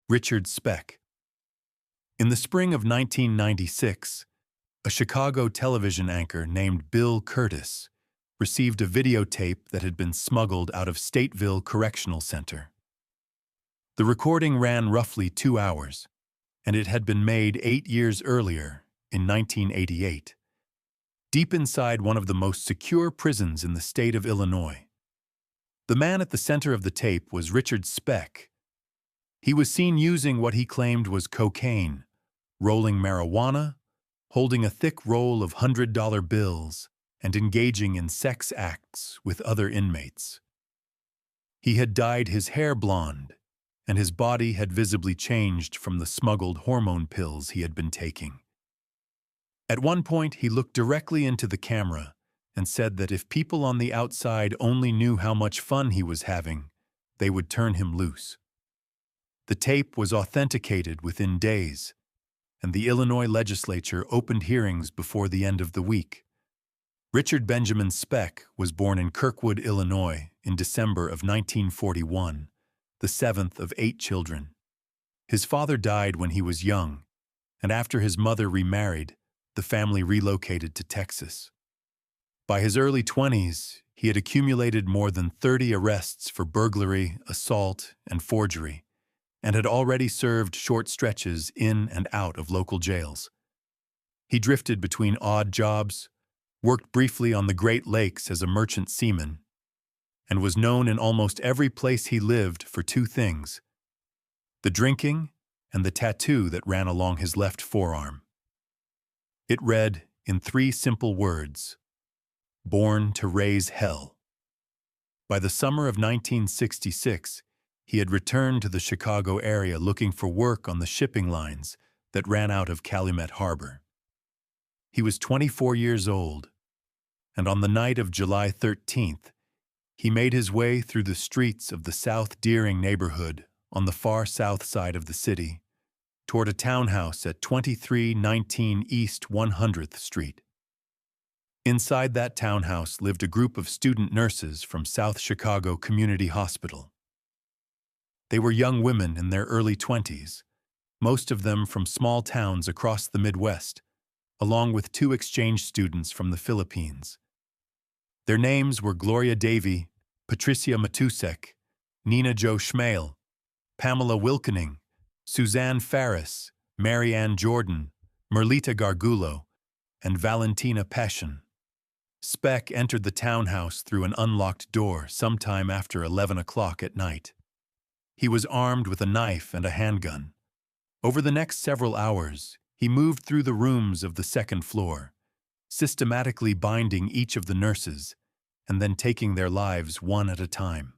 Richard Speck. In the spring of 1996, a Chicago television anchor named Bill Curtis received a videotape that had been smuggled out of Stateville Correctional Center. The recording ran roughly 2 hours, and it had been made 8 years earlier, in 1988, deep inside one of the most secure prisons in the state of Illinois. The man at the center of the tape was Richard Speck. He was seen using what he claimed was cocaine, rolling marijuana, holding a thick roll of $100 bills, and engaging in sex acts with other inmates. He had dyed his hair blonde, and his body had visibly changed from the smuggled hormone pills he had been taking. At one point, he looked directly into the camera and said that if people on the outside only knew how much fun he was having, they would turn him loose. The tape was authenticated within days, and the Illinois legislature opened hearings before the end of the week. Richard Benjamin Speck was born in Kirkwood, Illinois, in December of 1941, the seventh of 8 children. His father died when he was young, and after his mother remarried, the family relocated to Texas. By his early 20s, he had accumulated more than 30 arrests for burglary, assault, and forgery, and had already served short stretches in and out of local jails. He drifted between odd jobs, worked briefly on the Great Lakes as a merchant seaman, and was known in almost every place he lived for 2 things: the drinking and the tattoo that ran along his left forearm. It read in 3 simple words: "Born to raise hell." By the summer of 1966, he had returned to the Chicago area looking for work on the shipping lines that ran out of Calumet Harbor. He was 24 years old, and on the night of July 13th, he made his way through the streets of the South Deering neighborhood on the far south side of the city toward a townhouse at 2319 East 100th Street. Inside that townhouse lived a group of student nurses from South Chicago Community Hospital. They were young women in their early 20s, most of them from small towns across the Midwest, along with 2 exchange students from the Philippines. Their names were Gloria Davy, Patricia Matusek, Nina Jo Schmale, Pamela Wilkening, Suzanne Farris, Mary Ann Jordan, Merlita Gargulo, and Valentina Peschen. Speck entered the townhouse through an unlocked door sometime after 11 o'clock at night. He was armed with a knife and a handgun. Over the next several hours, he moved through the rooms of the second floor, systematically binding each of the nurses and then taking their lives one at a time.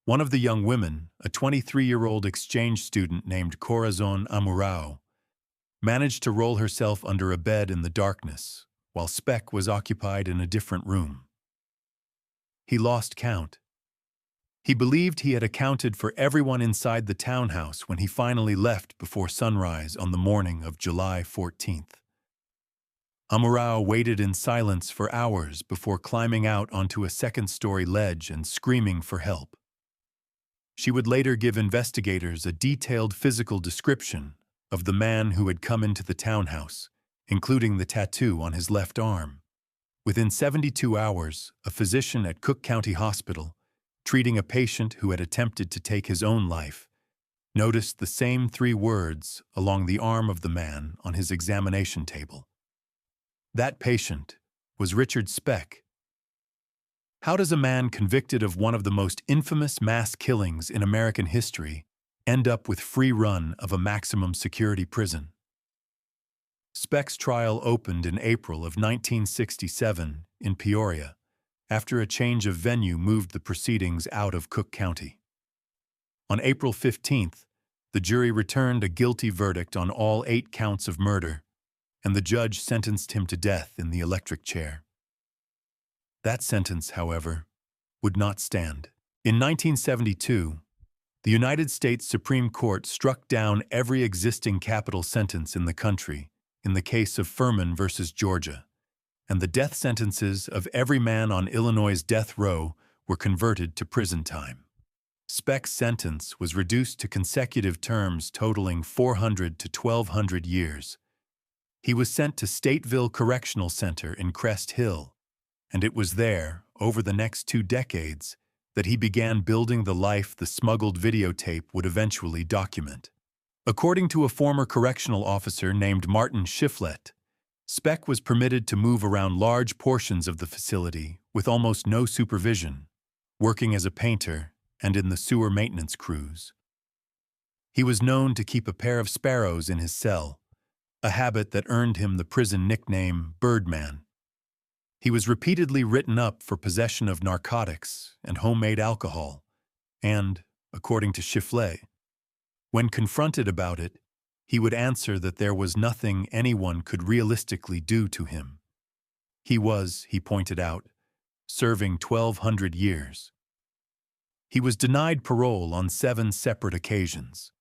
One of the young women, a 23-year-old exchange student named Corazon Amurao, managed to roll herself under a bed in the darkness while Speck was occupied in a different room. He lost count. He believed he had accounted for everyone inside the townhouse when he finally left before sunrise on the morning of July 14th. Amurao waited in silence for hours before climbing out onto a second-story ledge and screaming for help. She would later give investigators a detailed physical description of the man who had come into the townhouse, including the tattoo on his left arm. Within 72 hours, a physician at Cook County Hospital, treating a patient who had attempted to take his own life, noticed the same 3 words along the arm of the man on his examination table. That patient was Richard Speck. How does a man convicted of one of the most infamous mass killings in American history end up with free run of a maximum security prison? Speck's trial opened in April of 1967 in Peoria, after a change of venue moved the proceedings out of Cook County. On April 15th, the jury returned a guilty verdict on all 8 counts of murder, and the judge sentenced him to death in the electric chair. That sentence, however, would not stand. In 1972, the United States Supreme Court struck down every existing capital sentence in the country in the case of Furman versus Georgia, and the death sentences of every man on Illinois' death row were converted to prison time. Speck's sentence was reduced to consecutive terms totaling 400 to 1,200 years. He was sent to Stateville Correctional Center in Crest Hill, and it was there, over the next 2 decades, that he began building the life the smuggled videotape would eventually document. According to a former correctional officer named Martin Shiflett, Speck was permitted to move around large portions of the facility with almost no supervision, working as a painter and in the sewer maintenance crews. He was known to keep a pair of sparrows in his cell, a habit that earned him the prison nickname Birdman. He was repeatedly written up for possession of narcotics and homemade alcohol, and, according to Shiflett, when confronted about it, he would answer that there was nothing anyone could realistically do to him. He was, he pointed out, serving 1,200 years. He was denied parole on 7 separate occasions.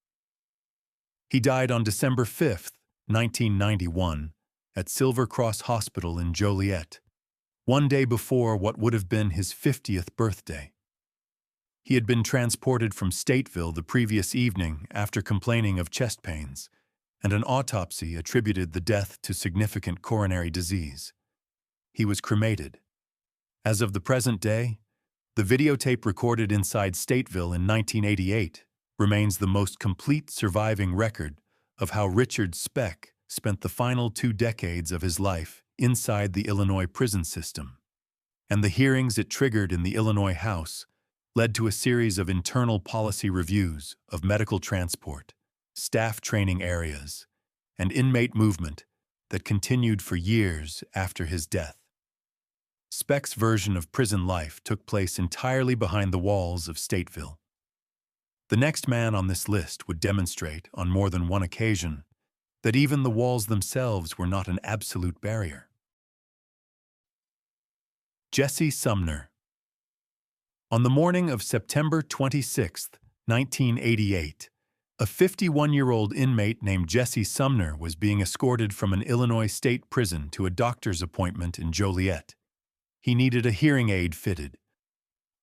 He died on December 5, 1991, at Silver Cross Hospital in Joliet, one day before what would have been his 50th birthday. He had been transported from Stateville the previous evening after complaining of chest pains, and an autopsy attributed the death to significant coronary disease. He was cremated. As of the present day, the videotape recorded inside Stateville in 1988 remains the most complete surviving record of how Richard Speck spent the final 2 decades of his life inside the Illinois prison system, and the hearings it triggered in the Illinois House led to a series of internal policy reviews of medical transport, staff training areas, and inmate movement that continued for years after his death. Speck's version of prison life took place entirely behind the walls of Stateville. The next man on this list would demonstrate, on more than one occasion, that even the walls themselves were not an absolute barrier. Jesse Sumner. On the morning of September 26, 1988, a 51-year-old inmate named Jesse Sumner was being escorted from an Illinois state prison to a doctor's appointment in Joliet. He needed a hearing aid fitted.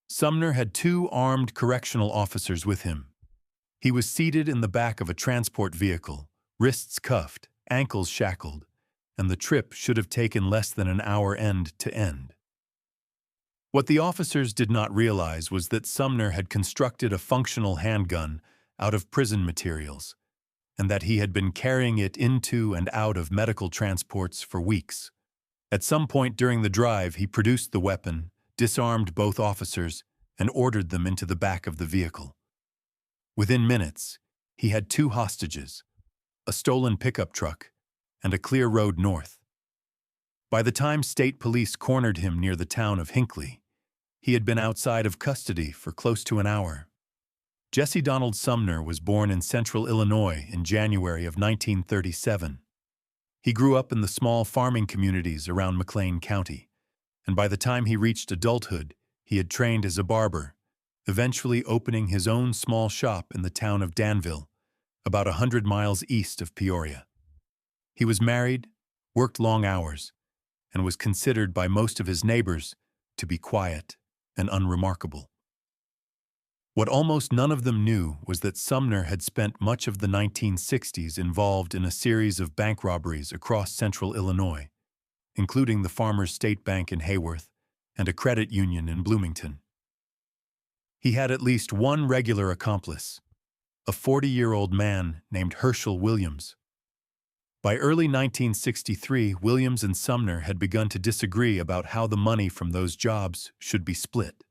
Sumner had 2 armed correctional officers with him. He was seated in the back of a transport vehicle, wrists cuffed, ankles shackled, and the trip should have taken less than an hour end to end. What the officers did not realize was that Sumner had constructed a functional handgun out of prison materials, and that he had been carrying it into and out of medical transports for weeks. At some point during the drive, he produced the weapon, disarmed both officers, and ordered them into the back of the vehicle. Within minutes, he had 2 hostages, a stolen pickup truck, and a clear road north. By the time state police cornered him near the town of Hinckley, he had been outside of custody for close to an hour. Jesse Donald Sumner was born in central Illinois in January of 1937. He grew up in the small farming communities around McLean County, and by the time he reached adulthood, he had trained as a barber, eventually opening his own small shop in the town of Danville, about 100 miles east of Peoria. He was married, worked long hours, and was considered by most of his neighbors to be quiet and unremarkable. What almost none of them knew was that Sumner had spent much of the 1960s involved in a series of bank robberies across central Illinois, including the Farmers State Bank in Hayworth and a credit union in Bloomington. He had at least one regular accomplice, a 40-year-old man named Herschel Williams. By early 1963, Williams and Sumner had begun to disagree about how the money from those jobs should be split.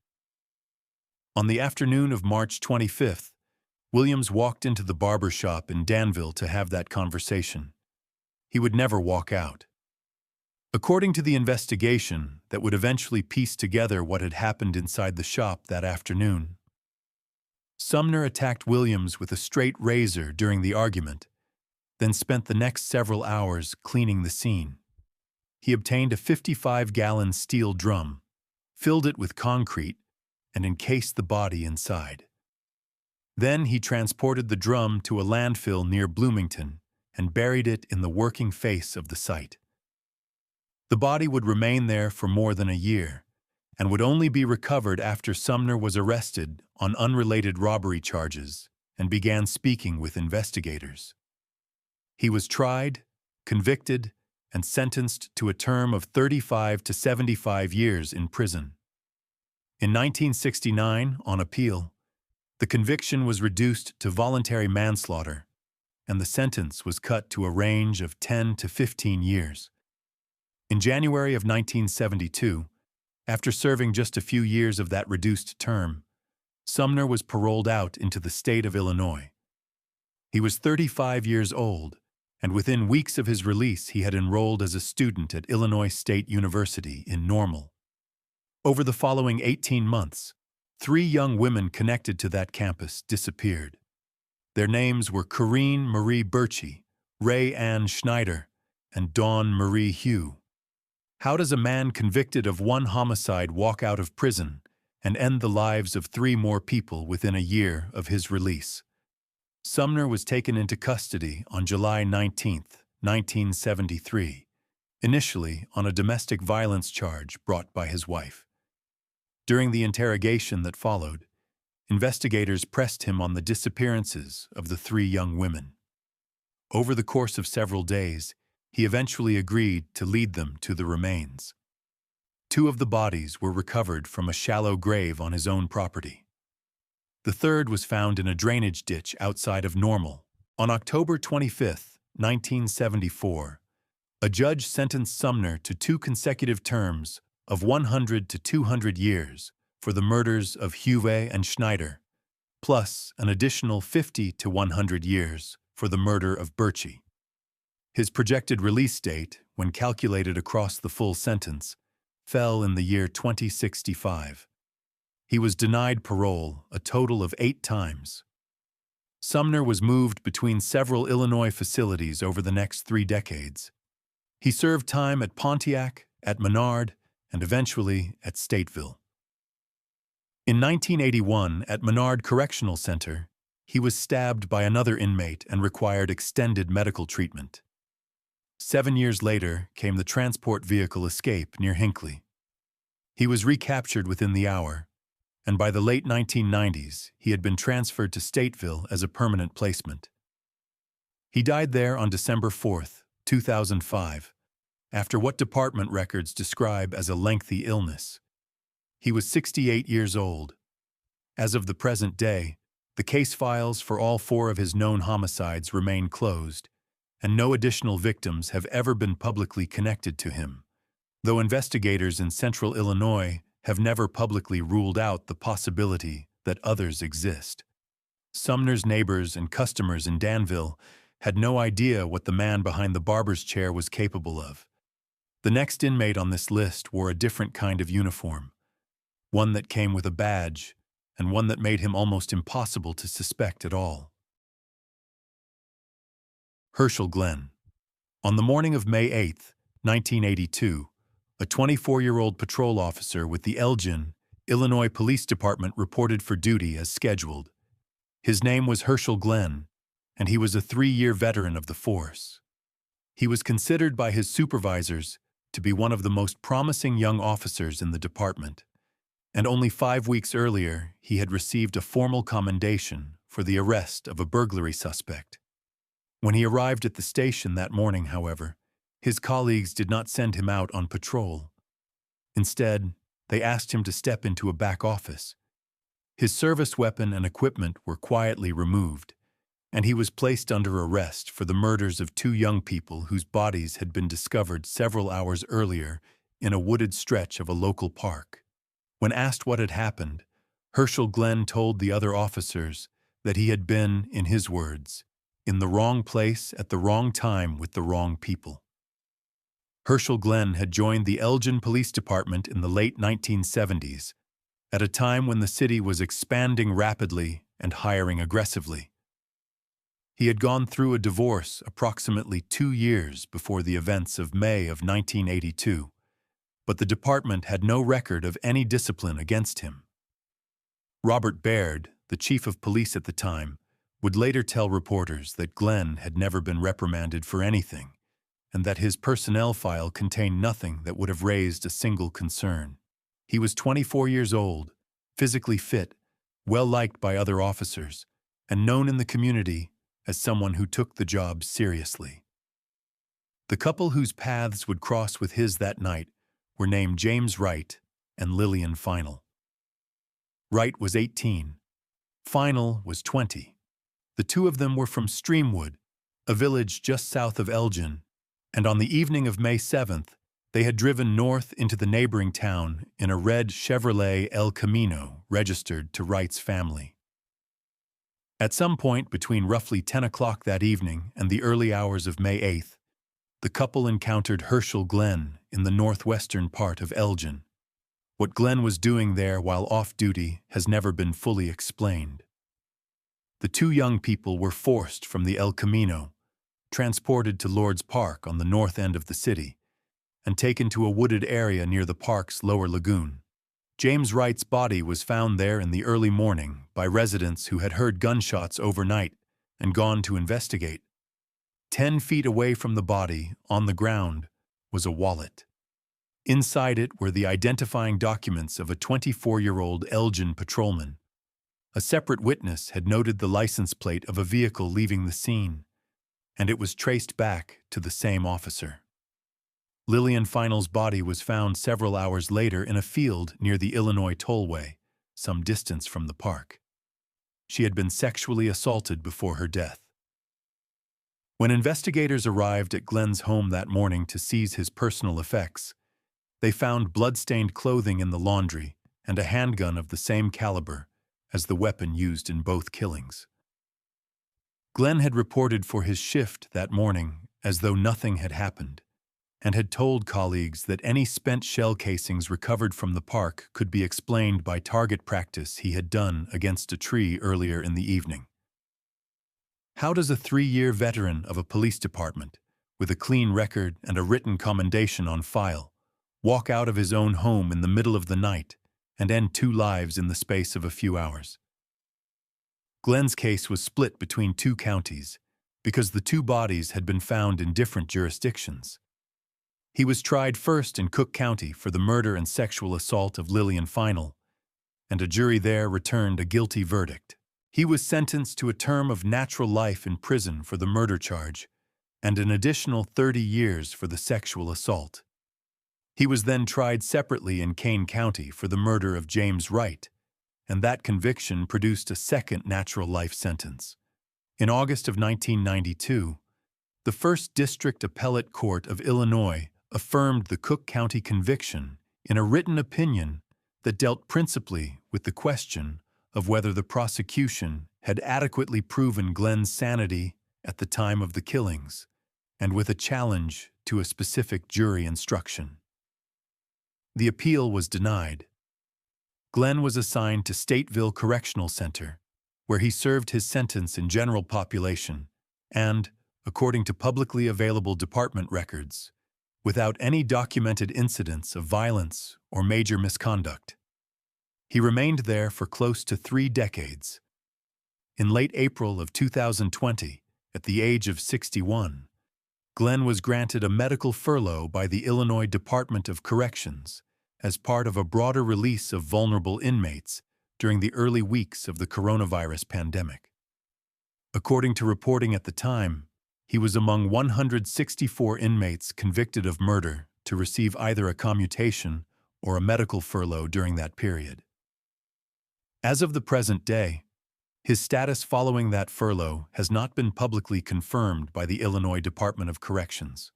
On the afternoon of March 25th, Williams walked into the barber shop in Danville to have that conversation. He would never walk out. According to the investigation that would eventually piece together what had happened inside the shop that afternoon, Sumner attacked Williams with a straight razor during the argument, then spent the next several hours cleaning the scene. He obtained a 55-gallon steel drum, filled it with concrete, and encased the body inside. Then he transported the drum to a landfill near Bloomington and buried it in the working face of the site. The body would remain there for more than a year, and would only be recovered after Sumner was arrested on unrelated robbery charges and began speaking with investigators. He was tried, convicted, and sentenced to a term of 35 to 75 years in prison. In 1969, on appeal, the conviction was reduced to voluntary manslaughter, and the sentence was cut to a range of 10 to 15 years. In January of 1972, after serving just a few years of that reduced term, Sumner was paroled out into the state of Illinois. He was 35 years old, and within weeks of his release he had enrolled as a student at Illinois State University in Normal. Over the following 18 months, 3 young women connected to that campus disappeared. Their names were Corinne Marie Birchie, Ray Ann Schneider, and Dawn Marie Hugh. How does a man convicted of 1 homicide walk out of prison and end the lives of 3 more people within a year of his release? Sumner was taken into custody on July 19, 1973, initially on a domestic violence charge brought by his wife. During the interrogation that followed, investigators pressed him on the disappearances of the 3 young women. Over the course of several days, he eventually agreed to lead them to the remains. 2 of the bodies were recovered from a shallow grave on his own property. The third was found in a drainage ditch outside of Normal. On October 25, 1974, a judge sentenced Sumner to 2 consecutive terms of 100 to 200 years for the murders of Hugh and Schneider, plus an additional 50 to 100 years for the murder of Birchie. His projected release date, when calculated across the full sentence, fell in the year 2065. He was denied parole a total of 8 times. Sumner was moved between several Illinois facilities over the next 3 decades. He served time at Pontiac, at Menard, and eventually at Stateville. In 1981, at Menard Correctional Center, he was stabbed by another inmate and required extended medical treatment. 7 years later came the transport vehicle escape near Hinckley. He was recaptured within the hour, and by the late 1990s, he had been transferred to Stateville as a permanent placement. He died there on December 4, 2005, after what department records describe as a lengthy illness. He was 68 years old. As of the present day, the case files for all 4 of his known homicides remain closed, and no additional victims have ever been publicly connected to him, though investigators in central Illinois have never publicly ruled out the possibility that others exist. Sumner's neighbors and customers in Danville had no idea what the man behind the barber's chair was capable of. The next inmate on this list wore a different kind of uniform, one that came with a badge and one that made him almost impossible to suspect at all. Herschel Glenn. On the morning of May 8, 1982, a 24-year-old patrol officer with the Elgin, Illinois Police Department reported for duty as scheduled. His name was Herschel Glenn, and he was a 3-year veteran of the force. He was considered by his supervisors to be one of the most promising young officers in the department, and only 5 weeks earlier he had received a formal commendation for the arrest of a burglary suspect. When he arrived at the station that morning, however, his colleagues did not send him out on patrol. Instead, they asked him to step into a back office. His service weapon and equipment were quietly removed, and he was placed under arrest for the murders of 2 young people whose bodies had been discovered several hours earlier in a wooded stretch of a local park. When asked what had happened, Herschel Glenn told the other officers that he had been, in his words, in the wrong place at the wrong time with the wrong people. Herschel Glenn had joined the Elgin Police Department in the late 1970s, at a time when the city was expanding rapidly and hiring aggressively. He had gone through a divorce approximately 2 years before the events of May of 1982, but the department had no record of any discipline against him. Robert Baird, the chief of police at the time, would later tell reporters that Glenn had never been reprimanded for anything, and that his personnel file contained nothing that would have raised a single concern. He was 24 years old, physically fit, well-liked by other officers, and known in the community as someone who took the job seriously. The couple whose paths would cross with his that night were named James Wright and Lillian Final. Wright was 18. Final was 20. The two of them were from Streamwood, a village just south of Elgin, and on the evening of May 7th, they had driven north into the neighboring town in a red Chevrolet El Camino registered to Wright's family. At some point between roughly 10 o'clock that evening and the early hours of May 8th, the couple encountered Herschel Glenn in the northwestern part of Elgin. What Glenn was doing there while off-duty has never been fully explained. The two young people were forced from the El Camino, transported to Lord's Park on the north end of the city, and taken to a wooded area near the park's lower lagoon. James Wright's body was found there in the early morning by residents who had heard gunshots overnight and gone to investigate. 10 feet away from the body, on the ground, was a wallet. Inside it were the identifying documents of a 24-year-old Elgin patrolman. A separate witness had noted the license plate of a vehicle leaving the scene, and it was traced back to the same officer. Lillian Final's body was found several hours later in a field near the Illinois Tollway, some distance from the park. She had been sexually assaulted before her death. When investigators arrived at Glenn's home that morning to seize his personal effects, they found blood-stained clothing in the laundry and a handgun of the same caliber as the weapon used in both killings. Glenn had reported for his shift that morning as though nothing had happened, and had told colleagues that any spent shell casings recovered from the park could be explained by target practice he had done against a tree earlier in the evening. How does a 3-year veteran of a police department, with a clean record and a written commendation on file, walk out of his own home in the middle of the night and end 2 lives in the space of a few hours? Glenn's case was split between 2 counties because the 2 bodies had been found in different jurisdictions. He was tried first in Cook County for the murder and sexual assault of Lillian Final, and a jury there returned a guilty verdict. He was sentenced to a term of natural life in prison for the murder charge and an additional 30 years for the sexual assault. He was then tried separately in Kane County for the murder of James Wright, and that conviction produced a second natural life sentence. In August of 1992, the First District Appellate Court of Illinois affirmed the Cook County conviction in a written opinion that dealt principally with the question of whether the prosecution had adequately proven Glenn's sanity at the time of the killings, and with a challenge to a specific jury instruction. The appeal was denied. Glenn was assigned to Stateville Correctional Center, where he served his sentence in general population and, according to publicly available department records, without any documented incidents of violence or major misconduct. He remained there for close to 3 decades. In late April of 2020, at the age of 61, Glenn was granted a medical furlough by the Illinois Department of Corrections as part of a broader release of vulnerable inmates during the early weeks of the coronavirus pandemic. According to reporting at the time, he was among 164 inmates convicted of murder to receive either a commutation or a medical furlough during that period. As of the present day, his status following that furlough has not been publicly confirmed by the Illinois Department of Corrections.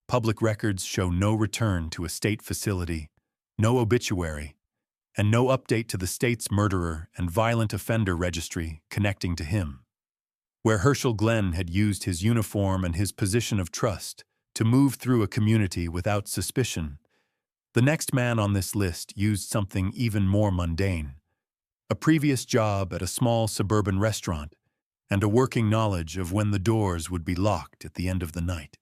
Public records show no return to a state facility, no obituary, and no update to the state's murderer and violent offender registry connecting to him. Where Herschel Glenn had used his uniform and his position of trust to move through a community without suspicion, the next man on this list used something even more mundane: a previous job at a small suburban restaurant and a working knowledge of when the doors would be locked at the end of the night.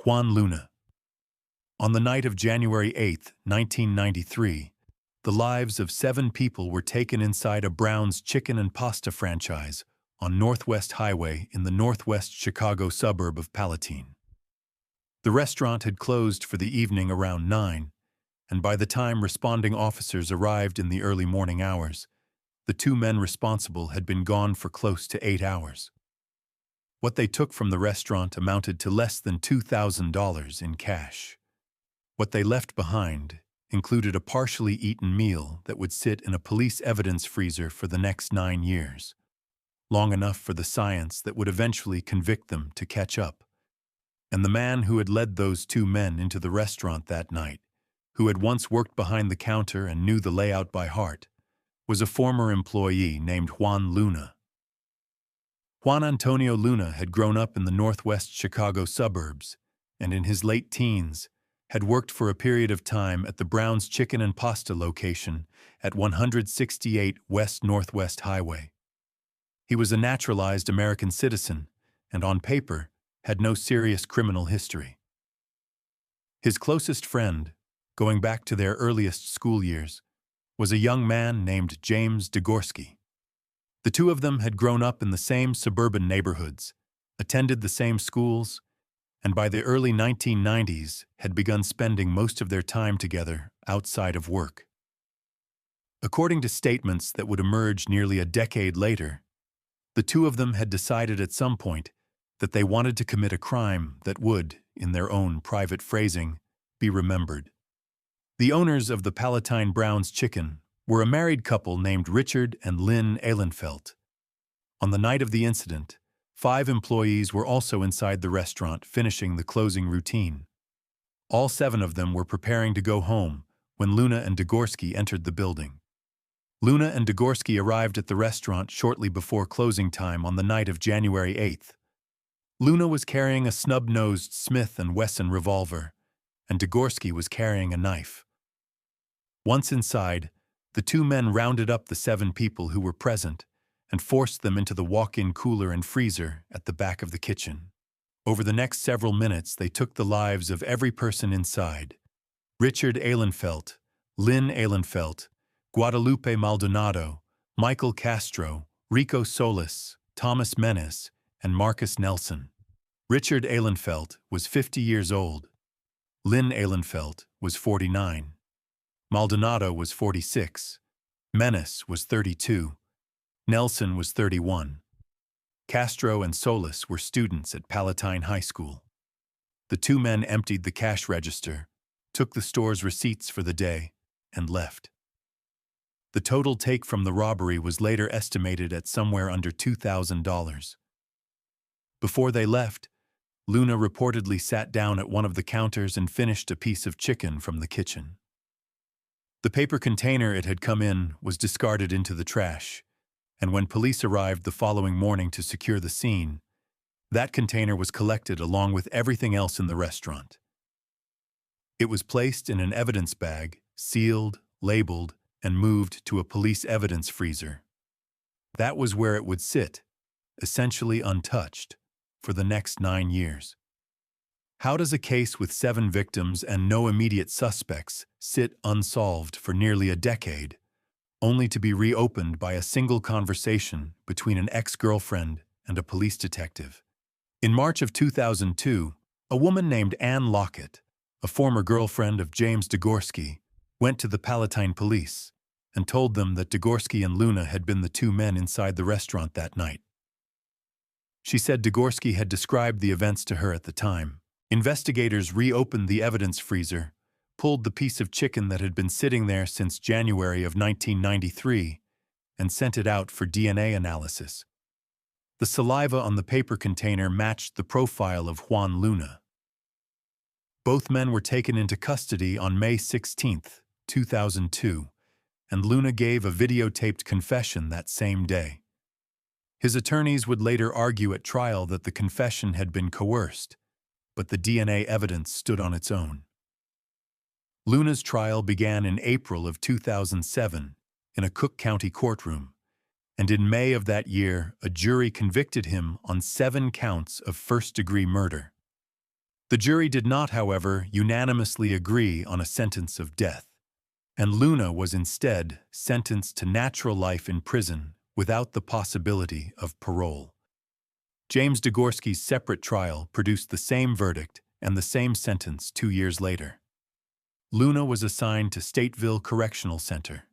Juan Luna. On the night of January 8, 1993, the lives of 7 people were taken inside a Brown's Chicken and Pasta franchise on Northwest Highway in the northwest Chicago suburb of Palatine. The restaurant had closed for the evening around 9, and by the time responding officers arrived in the early morning hours, the two men responsible had been gone for close to 8 hours. What they took from the restaurant amounted to less than $2,000 in cash. What they left behind included a partially eaten meal that would sit in a police evidence freezer for the next 9 years, long enough for the science that would eventually convict them to catch up. And the man who had led those two men into the restaurant that night, who had once worked behind the counter and knew the layout by heart, was a former employee named Juan Luna. Juan Antonio Luna had grown up in the northwest Chicago suburbs, and in his late teens had worked for a period of time at the Brown's Chicken and Pasta location at 168 West Northwest Highway. He was a naturalized American citizen, and on paper, had no serious criminal history. His closest friend, going back to their earliest school years, was a young man named James Degorski. The two of them had grown up in the same suburban neighborhoods, attended the same schools, and by the early 1990s had begun spending most of their time together outside of work. According to statements that would emerge nearly a decade later, the two of them had decided at some point that they wanted to commit a crime that would, in their own private phrasing, be remembered. The owners of the Palatine Brown's Chicken were a married couple named Richard and Lynn Ehlenfelt. On the night of the incident, 5 employees were also inside the restaurant finishing the closing routine. All 7 of them were preparing to go home when Luna and Degorski entered the building. Luna and Degorski arrived at the restaurant shortly before closing time on the night of January 8th. Luna was carrying a snub-nosed Smith & Wesson revolver, and Degorski was carrying a knife. Once inside, the two men rounded up the 7 people who were present and forced them into the walk-in cooler and freezer at the back of the kitchen. Over the next several minutes, they took the lives of every person inside: Richard Ehlenfelt, Lynn Ehlenfelt, Guadalupe Maldonado, Michael Castro, Rico Solis, Thomas Menes, and Marcus Nelson. Richard Ehlenfelt was 50 years old. Lynn Ehlenfelt was 49. Maldonado was 46. Menes was 32. Nelson was 31. Castro and Solis were students at Palatine High School. The two men emptied the cash register, took the store's receipts for the day, and left. The total take from the robbery was later estimated at somewhere under $2,000. Before they left, Luna reportedly sat down at one of the counters and finished a piece of chicken from the kitchen. The paper container it had come in was discarded into the trash, and when police arrived the following morning to secure the scene, that container was collected along with everything else in the restaurant. It was placed in an evidence bag, sealed, labeled, and moved to a police evidence freezer. That was where it would sit, essentially untouched, for the next 9 years. How does a case with 7 victims and no immediate suspects sit unsolved for nearly a decade, only to be reopened by a single conversation between an ex-girlfriend and a police detective? In March of 2002, a woman named Ann Lockett, a former girlfriend of James Degorski, went to the Palatine police and told them that Degorski and Luna had been the two men inside the restaurant that night. She said Degorski had described the events to her at the time. Investigators reopened the evidence freezer, pulled the piece of chicken that had been sitting there since January of 1993, and sent it out for DNA analysis. The saliva on the paper container matched the profile of Juan Luna. Both men were taken into custody on May 16, 2002, and Luna gave a videotaped confession that same day. His attorneys would later argue at trial that the confession had been coerced, but the DNA evidence stood on its own. Luna's trial began in April of 2007 in a Cook County courtroom, and in May of that year, a jury convicted him on 7 counts of first-degree murder. The jury did not, however, unanimously agree on a sentence of death, and Luna was instead sentenced to natural life in prison without the possibility of parole. James Degorski's separate trial produced the same verdict and the same sentence 2 years later. Luna was assigned to Stateville Correctional Center.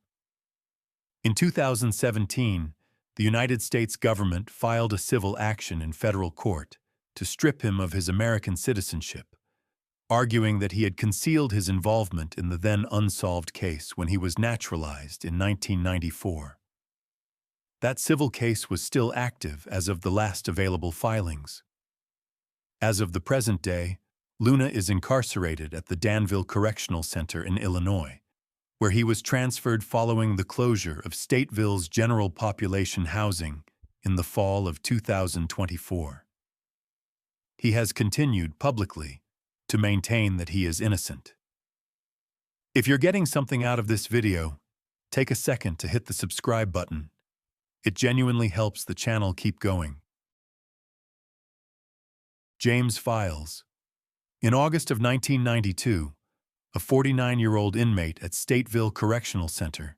In 2017, the United States government filed a civil action in federal court to strip him of his American citizenship, arguing that he had concealed his involvement in the then unsolved case when he was naturalized in 1994. That civil case was still active as of the last available filings. As of the present day, Luna is incarcerated at the Danville Correctional Center in Illinois, where he was transferred following the closure of Stateville's general population housing in the fall of 2024. He has continued publicly to maintain that he is innocent. If you're getting something out of this video, take a second to hit the subscribe button. It genuinely helps the channel keep going. James Files. In August of 1992, a 49-year-old inmate at Stateville Correctional Center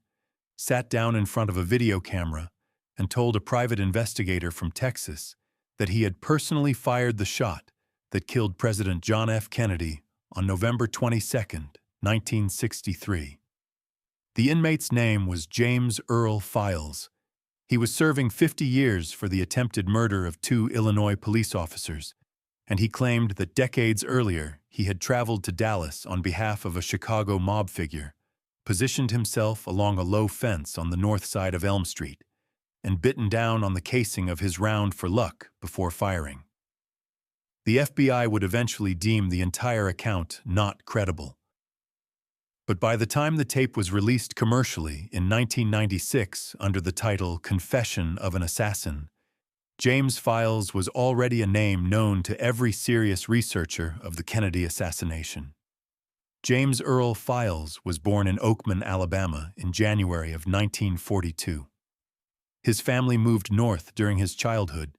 sat down in front of a video camera and told a private investigator from Texas that he had personally fired the shot that killed President John F. Kennedy on November 22, 1963. The inmate's name was James Earl Files. He was serving 50 years for the attempted murder of 2 Illinois police officers, and he claimed that decades earlier he had traveled to Dallas on behalf of a Chicago mob figure, positioned himself along a low fence on the north side of Elm Street, and bitten down on the casing of his round for luck before firing. The FBI would eventually deem the entire account not credible. But by the time the tape was released commercially in 1996 under the title Confession of an Assassin, James Files was already a name known to every serious researcher of the Kennedy assassination. James Earl Files was born in Oakman, Alabama in January of 1942. His family moved north during his childhood,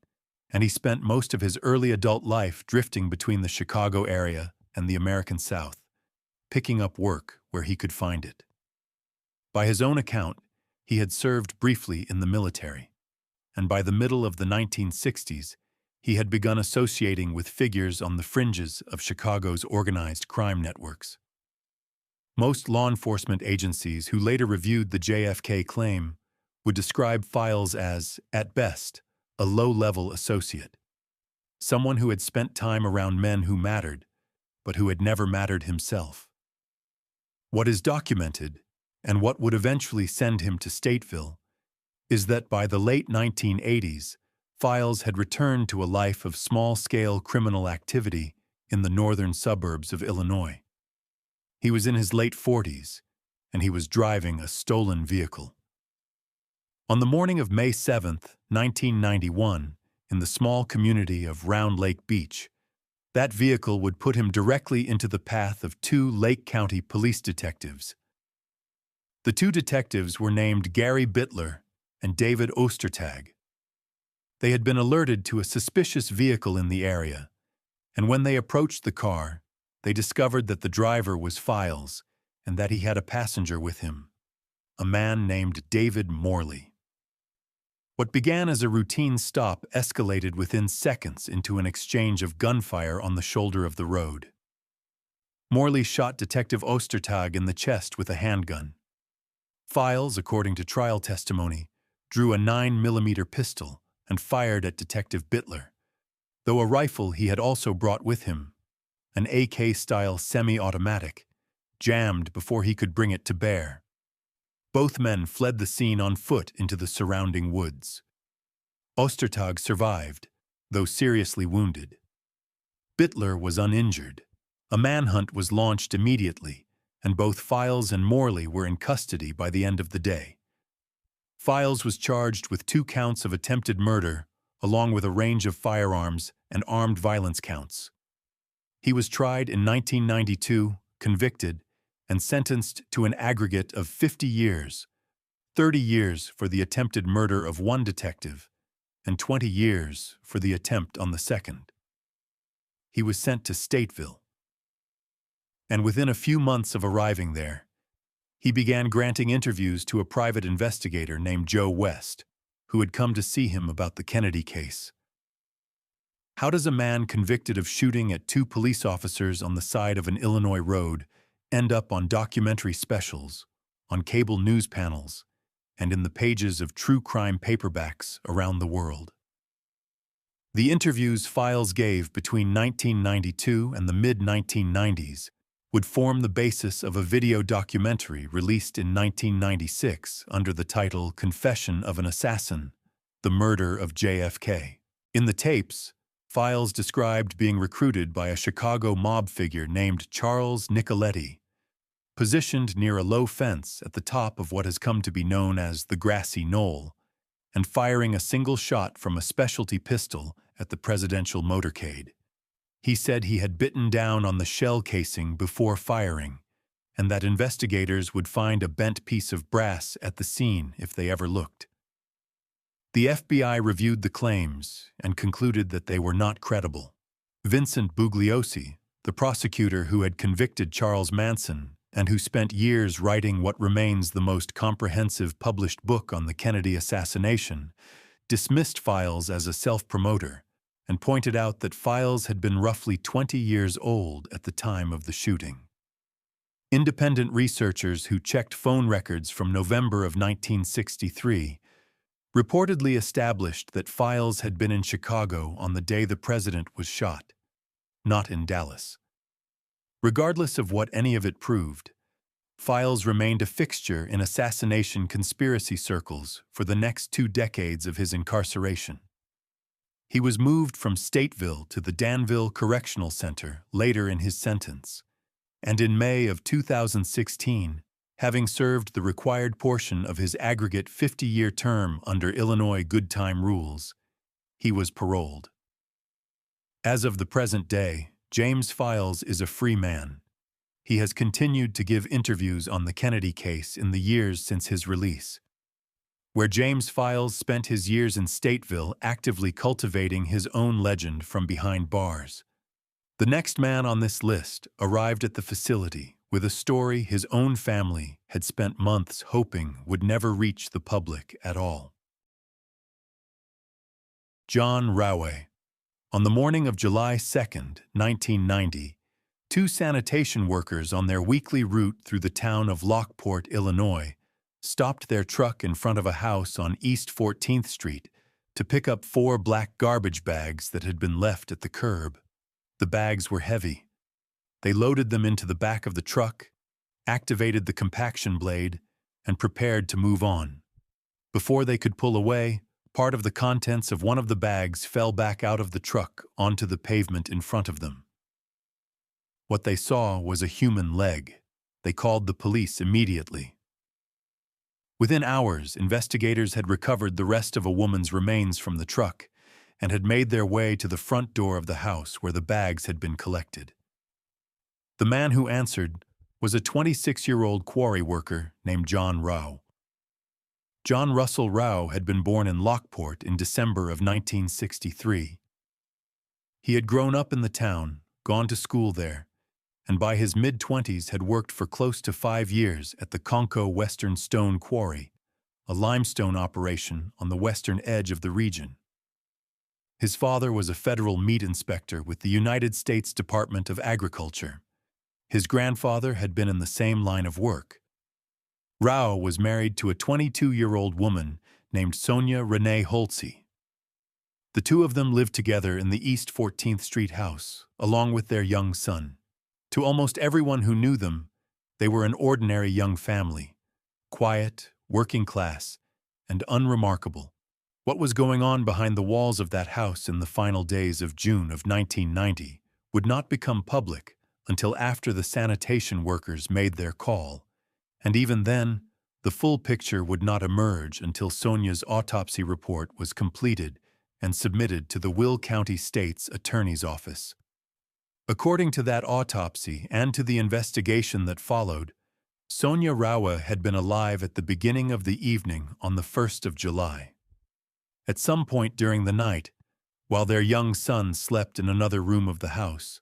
and he spent most of his early adult life drifting between the Chicago area and the American South, picking up work where he could find it. By his own account, he had served briefly in the military, and by the middle of the 1960s, he had begun associating with figures on the fringes of Chicago's organized crime networks. Most law enforcement agencies who later reviewed the JFK claim would describe Files as, at best, a low-level associate, someone who had spent time around men who mattered, but who had never mattered himself. What is documented, and what would eventually send him to Stateville, is that by the late 1980s, Files had returned to a life of small-scale criminal activity in the northern suburbs of Illinois. He was in his late 40s, and he was driving a stolen vehicle. On the morning of May 7, 1991, in the small community of Round Lake Beach, that vehicle would put him directly into the path of 2 Lake County police detectives. The 2 detectives were named Gary Bittler and David Ostertag. They had been alerted to a suspicious vehicle in the area, and when they approached the car, they discovered that the driver was Files and that he had a passenger with him, a man named David Morley. What began as a routine stop escalated within seconds into an exchange of gunfire on the shoulder of the road. Morley shot Detective Ostertag in the chest with a handgun. Files, according to trial testimony, drew a 9mm pistol and fired at Detective Bittler, though a rifle he had also brought with him, an AK-style semi-automatic, jammed before he could bring it to bear. Both men fled the scene on foot into the surrounding woods. Ostertag survived, though seriously wounded. Bittler was uninjured. A manhunt was launched immediately, and both Files and Morley were in custody by the end of the day. Files was charged with 2 counts of attempted murder, along with a range of firearms and armed violence counts. He was tried in 1992, convicted, and sentenced to an aggregate of 50 years, 30 years for the attempted murder of 1 detective, and 20 years for the attempt on the second. He was sent to Stateville. And within a few months of arriving there, he began granting interviews to a private investigator named Joe West, who had come to see him about the Kennedy case. How does a man convicted of shooting at 2 police officers on the side of an Illinois road end up on documentary specials, on cable news panels, and in the pages of true crime paperbacks around the world. The interviews Files gave between 1992 and the mid-1990s would form the basis of a video documentary released in 1996 under the title Confession of an Assassin: The Murder of JFK. In the tapes, Files described being recruited by a Chicago mob figure named Charles Nicoletti, positioned near a low fence at the top of what has come to be known as the Grassy Knoll, and firing a single shot from a specialty pistol at the presidential motorcade. He said he had bitten down on the shell casing before firing, and that investigators would find a bent piece of brass at the scene if they ever looked. The FBI reviewed the claims and concluded that they were not credible. Vincent Bugliosi, the prosecutor who had convicted Charles Manson and who spent years writing what remains the most comprehensive published book on the Kennedy assassination, dismissed Files as a self-promoter and pointed out that Files had been roughly 20 years old at the time of the shooting. Independent researchers who checked phone records from November of 1963 reportedly established that Files had been in Chicago on the day the president was shot, not in Dallas. Regardless of what any of it proved, Files remained a fixture in assassination conspiracy circles for the next 2 decades of his incarceration. He was moved from Stateville to the Stateville Correctional Center later in his sentence, and in May of 2016, having served the required portion of his aggregate 50-year term under Illinois good time rules, he was paroled. As of the present day, James Files is a free man. He has continued to give interviews on the Kennedy case in the years since his release. Where James Files spent his years in Stateville actively cultivating his own legend from behind bars. The next man on this list arrived at the facility with a story his own family had spent months hoping would never reach the public at all. John Rowe. On the morning of July 2, 1990, 2 sanitation workers on their weekly route through the town of Lockport, Illinois, stopped their truck in front of a house on East 14th Street to pick up 4 black garbage bags that had been left at the curb. The bags were heavy. They loaded them into the back of the truck, activated the compaction blade, and prepared to move on. Before they could pull away, part of the contents of one of the bags fell back out of the truck onto the pavement in front of them. What they saw was a human leg. They called the police immediately. Within hours, investigators had recovered the rest of a woman's remains from the truck and had made their way to the front door of the house where the bags had been collected. The man who answered was a 26-year-old quarry worker named John Rowe. John Russell Rowe had been born in Lockport in December of 1963. He had grown up in the town, gone to school there, and by his mid-20s had worked for close to 5 years at the Conco Western Stone Quarry, a limestone operation on the western edge of the region. His father was a federal meat inspector with the United States Department of Agriculture. His grandfather had been in the same line of work. Rowe was married to a 22-year-old woman named Sonia Renee Holtze. The two of them lived together in the East 14th Street house, along with their young son. To almost everyone who knew them, they were an ordinary young family, quiet, working class, and unremarkable. What was going on behind the walls of that house in the final days of June of 1990 would not become public until after the sanitation workers made their call, and even then, the full picture would not emerge until Sonia's autopsy report was completed and submitted to the Will County State's Attorney's Office. According to that autopsy and to the investigation that followed, Sonia Rowe had been alive at the beginning of the evening on the 1st of July. At some point during the night, while their young son slept in another room of the house,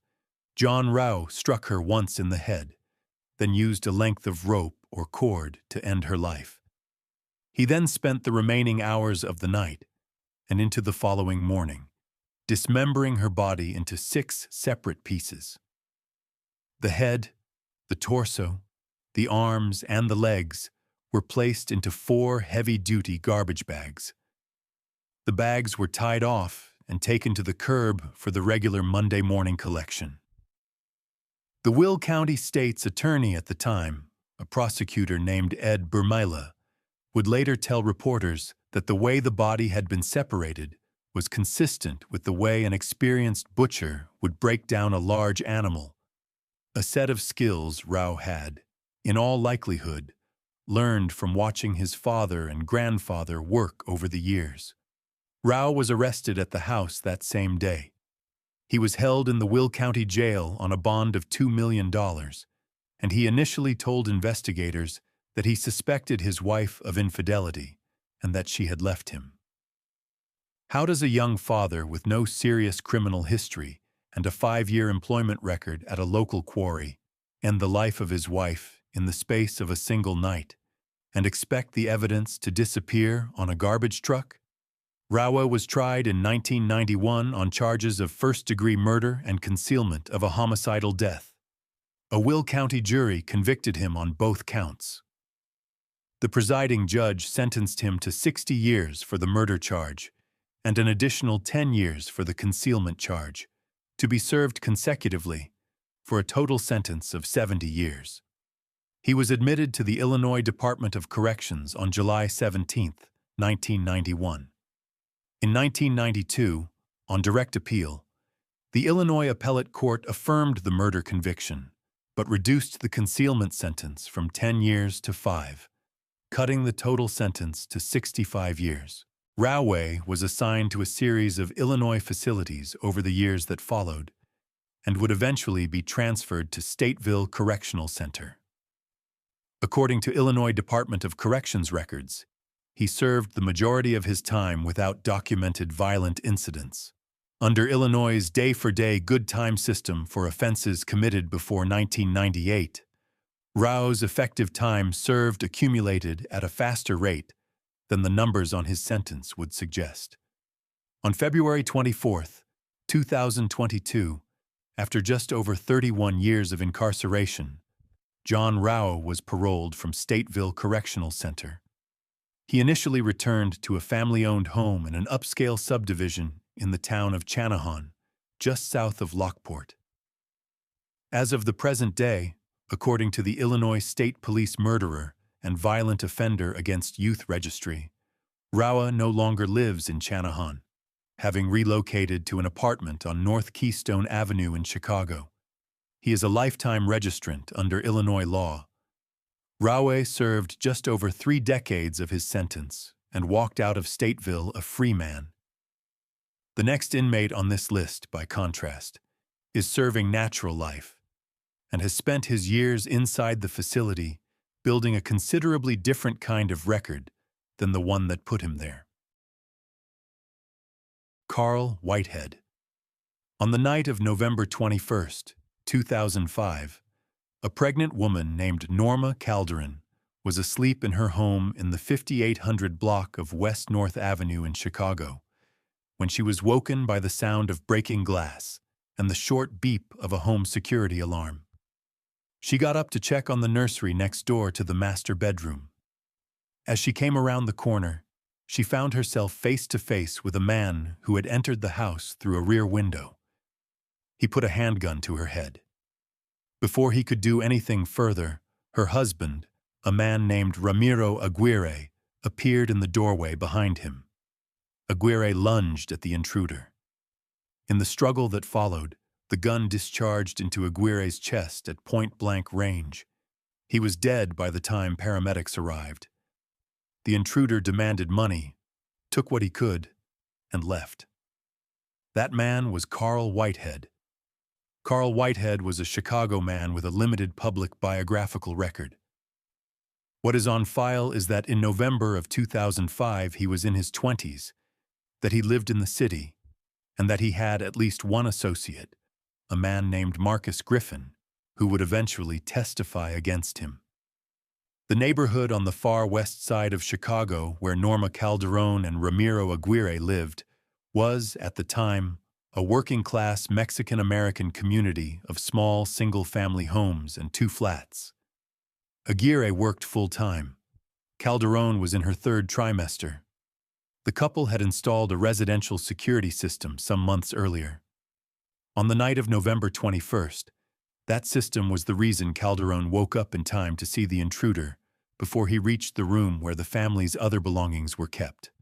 John Rowe struck her once in the head, then used a length of rope or cord to end her life. He then spent the remaining hours of the night and into the following morning, dismembering her body into 6 separate pieces. The head, The torso, the arms, and the legs were placed into 4 heavy-duty garbage bags. The bags were tied off and taken to the curb for the regular Monday morning collection. The Will County State's attorney at the time, a prosecutor named Ed Burmila, would later tell reporters that the way the body had been separated was consistent with the way an experienced butcher would break down a large animal, a set of skills Rao had, in all likelihood, learned from watching his father and grandfather work over the years. Rao was arrested at the house that same day. He was held in the Will County Jail on a bond of $2 million, and he initially told investigators that he suspected his wife of infidelity and that she had left him. How does a young father with no serious criminal history and a 5-year employment record at a local quarry end the life of his wife in the space of a single night and expect the evidence to disappear on a garbage truck? Rao was tried in 1991 on charges of first-degree murder and concealment of a homicidal death. A Will County jury convicted him on both counts. The presiding judge sentenced him to 60 years for the murder charge and an additional 10 years for the concealment charge, to be served consecutively, for a total sentence of 70 years. He was admitted to the Illinois Department of Corrections on July 17, 1991. In 1992, on direct appeal, the Illinois Appellate Court affirmed the murder conviction, but reduced the concealment sentence from 10 years to 5, cutting the total sentence to 65 years. Rao was assigned to a series of Illinois facilities over the years that followed, and would eventually be transferred to Stateville Correctional Center. According to Illinois Department of Corrections records, he served the majority of his time without documented violent incidents. Under Illinois' day-for-day good time system for offenses committed before 1998, Rao's effective time served accumulated at a faster rate than the numbers on his sentence would suggest. On February 24, 2022, after just over 31 years of incarceration, John Rao was paroled from Stateville Correctional Center. He initially returned to a family-owned home in an upscale subdivision in the town of Channahon, just south of Lockport. As of the present day, according to the Illinois State Police Murderer and Violent Offender Against Youth Registry, Rao no longer lives in Channahon, having relocated to an apartment on North Keystone Avenue in Chicago. He is a lifetime registrant under Illinois law. Rao served just over 3 decades of his sentence and walked out of Stateville a free man. The next inmate on this list, by contrast, is serving natural life and has spent his years inside the facility building a considerably different kind of record than the one that put him there. Carl Whitehead. On the night of November 21, 2005, a pregnant woman named Norma Calderon was asleep in her home in the 5800 block of West North Avenue in Chicago when she was woken by the sound of breaking glass and the short beep of a home security alarm. She got up to check on the nursery next door to the master bedroom. As she came around the corner, she found herself face to face with a man who had entered the house through a rear window. He put a handgun to her head. Before he could do anything further, her husband, a man named Ramiro Aguirre, appeared in the doorway behind him. Aguirre lunged at the intruder. In the struggle that followed, the gun discharged into Aguirre's chest at point-blank range. He was dead by the time paramedics arrived. The intruder demanded money, took what he could, and left. That man was Carl Whitehead. Carl Whitehead was a Chicago man with a limited public biographical record. What is on file is that in November of 2005 he was in his 20s, that he lived in the city, and that he had at least one associate, a man named Marcus Griffin, who would eventually testify against him. The neighborhood on the far west side of Chicago, where Norma Calderon and Ramiro Aguirre lived, was, at the time, a working-class Mexican-American community of small single-family homes and 2 flats. Aguirre worked full-time. Calderon was in her 3rd trimester. The couple had installed a residential security system some months earlier. On the night of November 21st, that system was the reason Calderon woke up in time to see the intruder before he reached the room where the family's other belongings were kept.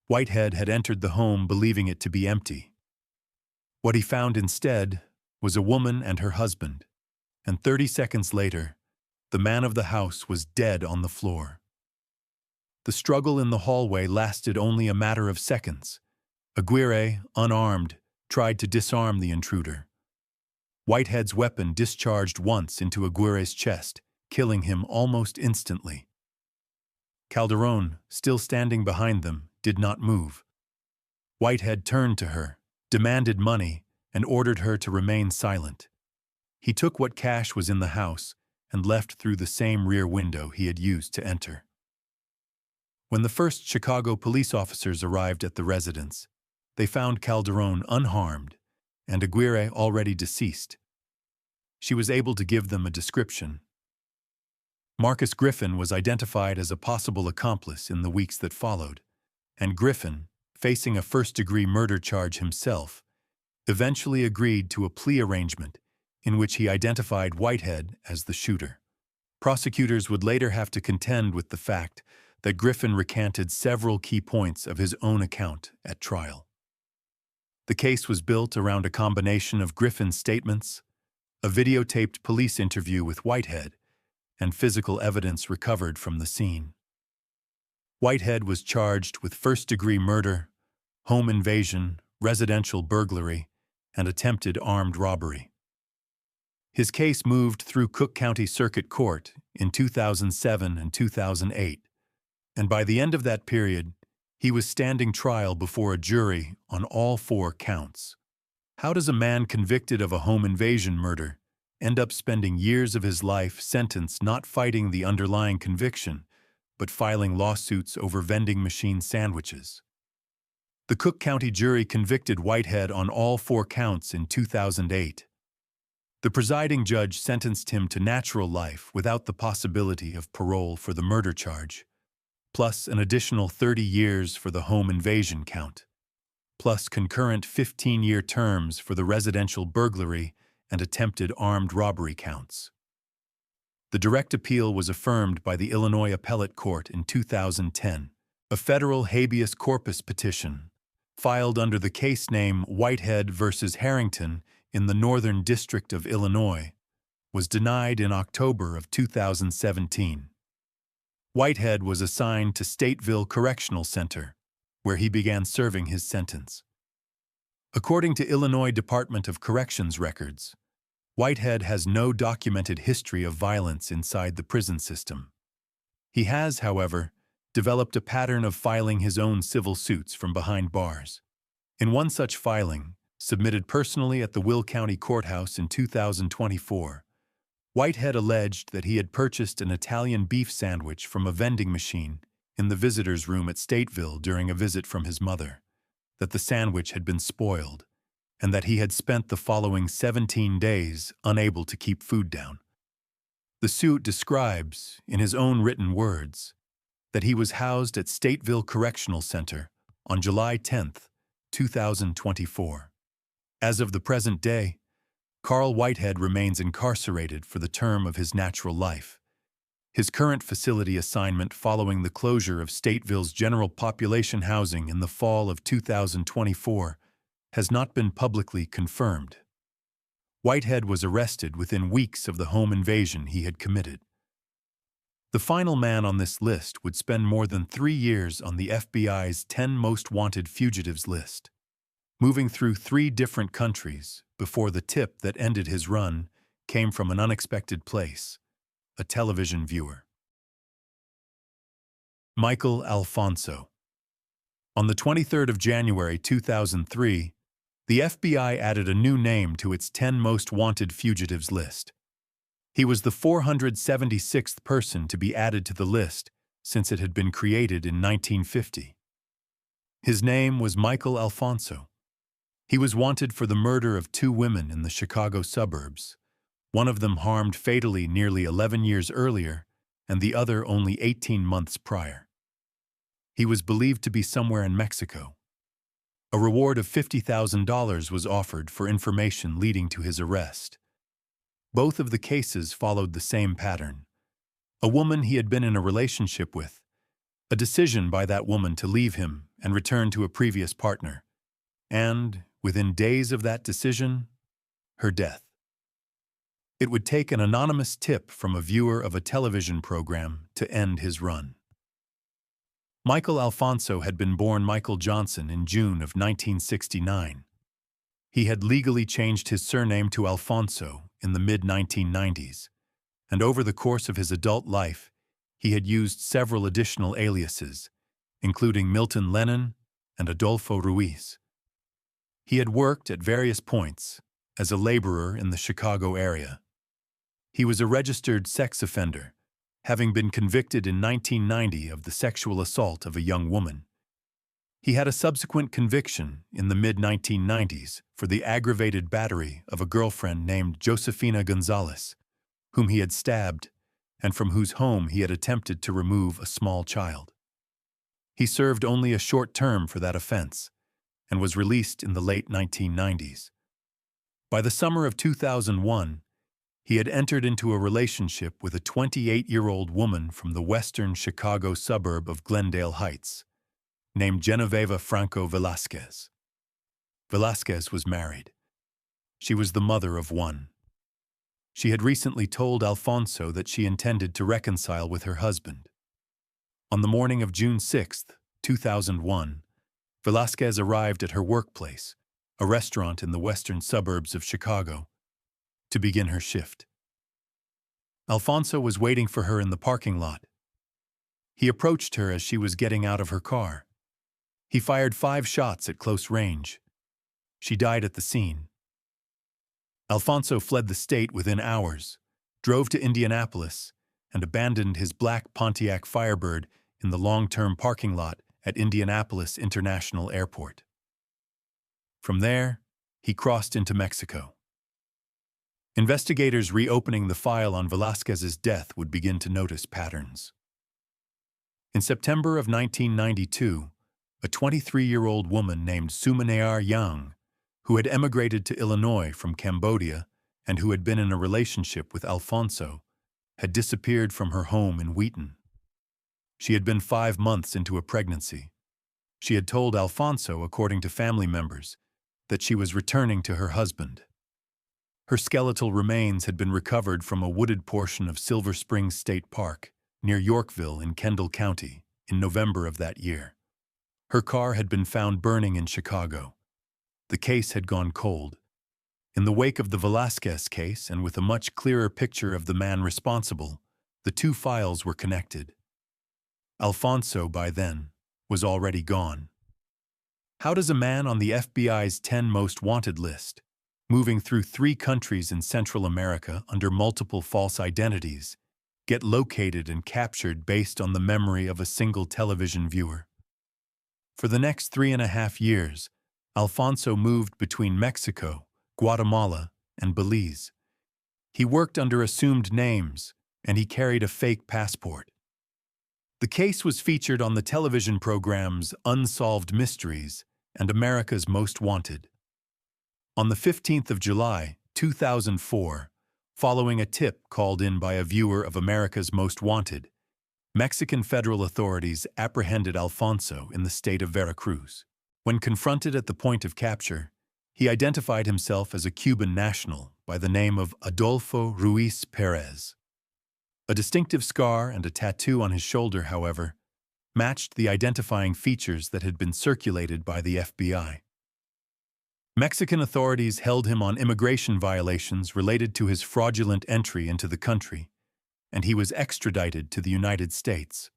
Whitehead had entered the home believing it to be empty. What he found instead was a woman and her husband, and 30 seconds later, the man of the house was dead on the floor. The struggle in the hallway lasted only a matter of seconds. Aguirre, unarmed, tried to disarm the intruder. Whitehead's weapon discharged once into Aguirre's chest, killing him almost instantly. Calderon, still standing behind them, did not move. Whitehead turned to her, demanded money, and ordered her to remain silent. He took what cash was in the house and left through the same rear window he had used to enter. When the first Chicago police officers arrived at the residence, they found Calderon unharmed and Aguirre already deceased. She was able to give them a description. Marcus Griffin was identified as a possible accomplice in the weeks that followed, and Griffin, facing a first-degree murder charge himself, eventually agreed to a plea arrangement in which he identified Whitehead as the shooter. Prosecutors would later have to contend with the fact that Griffin recanted several key points of his own account at trial. The case was built around a combination of Griffin's statements, a videotaped police interview with Whitehead, and physical evidence recovered from the scene. Whitehead was charged with first-degree murder, home invasion, residential burglary, and attempted armed robbery. His case moved through Cook County Circuit Court in 2007 and 2008, and by the end of that period, he was standing trial before a jury on all 4 counts. How does a man convicted of a home invasion murder end up spending years of his life sentenced not fighting the underlying conviction, but filing lawsuits over vending machine sandwiches? The Cook County jury convicted Whitehead on all 4 counts in 2008. The presiding judge sentenced him to natural life without the possibility of parole for the murder charge, plus an additional 30 years for the home invasion count, plus concurrent 15-year terms for the residential burglary and attempted armed robbery counts. The direct appeal was affirmed by the Illinois Appellate Court in 2010. A federal habeas corpus petition, filed under the case name Whitehead v. Harrington in the Northern District of Illinois, was denied in October of 2017. Whitehead was assigned to Stateville Correctional Center, where he began serving his sentence. According to Illinois Department of Corrections records, Whitehead has no documented history of violence inside the prison system. He has, however, developed a pattern of filing his own civil suits from behind bars. In one such filing, submitted personally at the Will County Courthouse in 2024, Whitehead alleged that he had purchased an Italian beef sandwich from a vending machine in the visitor's room at Stateville during a visit from his mother, that the sandwich had been spoiled, and that he had spent the following 17 days unable to keep food down. The suit describes, in his own written words, that he was housed at Stateville Correctional Center on July 10, 2024. As of the present day, Carl Whitehead remains incarcerated for the term of his natural life. His current facility assignment following the closure of Stateville's general population housing in the fall of 2024 has not been publicly confirmed. Whitehead was arrested within weeks of the home invasion he had committed. The final man on this list would spend more than 3 years on the FBI's 10 most wanted fugitives list, moving through 3 different countries before the tip that ended his run came from an unexpected place, a television viewer. Michael Alfonso. On the 23rd of January 2003, the FBI added a new name to its 10 most wanted fugitives list. He was the 476th person to be added to the list since it had been created in 1950. His name was Michael Alfonso. He was wanted for the murder of 2 women in the Chicago suburbs, one of them harmed fatally nearly 11 years earlier, and the other only 18 months prior. He was believed to be somewhere in Mexico. A reward of $50,000 was offered for information leading to his arrest. Both of the cases followed the same pattern. A woman he had been in a relationship with, a decision by that woman to leave him and return to a previous partner, and, within days of that decision, her death. It would take an anonymous tip from a viewer of a television program to end his run. Michael Alfonso had been born Michael Johnson in June of 1969. He had legally changed his surname to Alfonso in the mid-1990s, and over the course of his adult life, he had used several additional aliases, including Milton Lennon and Adolfo Ruiz. He had worked at various points as a laborer in the Chicago area. He was a registered sex offender, having been convicted in 1990 of the sexual assault of a young woman. He had a subsequent conviction in the mid-1990s for the aggravated battery of a girlfriend named Josefina Gonzalez, whom he had stabbed and from whose home he had attempted to remove a small child. He served only a short term for that offense and was released in the late 1990s. By the summer of 2001, he had entered into a relationship with a 28-year-old woman from the western Chicago suburb of Glendale Heights, named Genoveva Franco Velasquez. Velasquez was married. She was the mother of one. She had recently told Alfonso that she intended to reconcile with her husband. On the morning of June 6, 2001, Velasquez arrived at her workplace, a restaurant in the western suburbs of Chicago, to begin her shift. Alfonso was waiting for her in the parking lot. He approached her as she was getting out of her car. He fired 5 shots at close range. She died at the scene. Alfonso fled the state within hours, drove to Indianapolis, and abandoned his black Pontiac Firebird in the long-term parking lot at Indianapolis International Airport. From there, he crossed into Mexico. Investigators reopening the file on Velasquez's death would begin to notice patterns. In September of 1992, a 23-year-old woman named Sumanear Yang, who had emigrated to Illinois from Cambodia and who had been in a relationship with Alfonso, had disappeared from her home in Wheaton. She had been 5 months into a pregnancy. She had told Alfonso, according to family members, that she was returning to her husband. Her skeletal remains had been recovered from a wooded portion of Silver Springs State Park, near Yorkville in Kendall County, in November of that year. Her car had been found burning in Chicago. The case had gone cold. In the wake of the Velasquez case, and with a much clearer picture of the man responsible, the 2 files were connected. Alfonso, by then, was already gone. How does a man on the FBI's 10 most wanted list, moving through 3 countries in Central America under multiple false identities, get located and captured based on the memory of a single television viewer? For the next 3.5 years, Alfonso moved between Mexico, Guatemala, and Belize. He worked under assumed names, and he carried a fake passport. The case was featured on the television programs Unsolved Mysteries and America's Most Wanted. On the 15th of July, 2004, following a tip called in by a viewer of America's Most Wanted, Mexican federal authorities apprehended Alfonso in the state of Veracruz. When confronted at the point of capture, he identified himself as a Cuban national by the name of Adolfo Ruiz Perez. A distinctive scar and a tattoo on his shoulder, however, matched the identifying features that had been circulated by the FBI. Mexican authorities held him on immigration violations related to his fraudulent entry into the country, and he was extradited to the United States.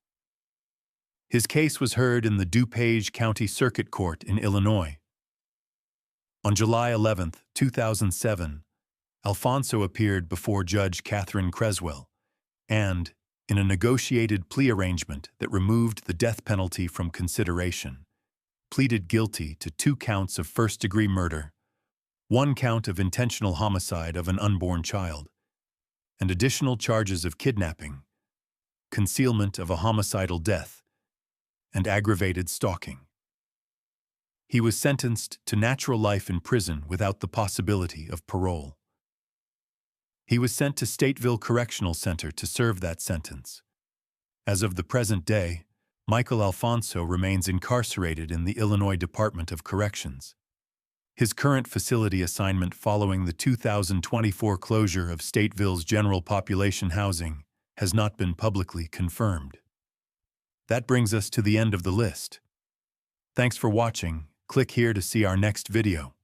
His case was heard in the DuPage County Circuit Court in Illinois. On July 11, 2007, Alfonso appeared before Judge Catherine Creswell and, in a negotiated plea arrangement that removed the death penalty from consideration, pleaded guilty to 2 counts of first-degree murder, 1 count of intentional homicide of an unborn child, and additional charges of kidnapping, concealment of a homicidal death, and aggravated stalking. He was sentenced to natural life in prison without the possibility of parole. He was sent to Stateville Correctional Center to serve that sentence. As of the present day, Michael Alfonso remains incarcerated in the Illinois Department of Corrections. His current facility assignment following the 2024 closure of Stateville's general population housing has not been publicly confirmed. That brings us to the end of the list. Thanks for watching. Click here to see our next video.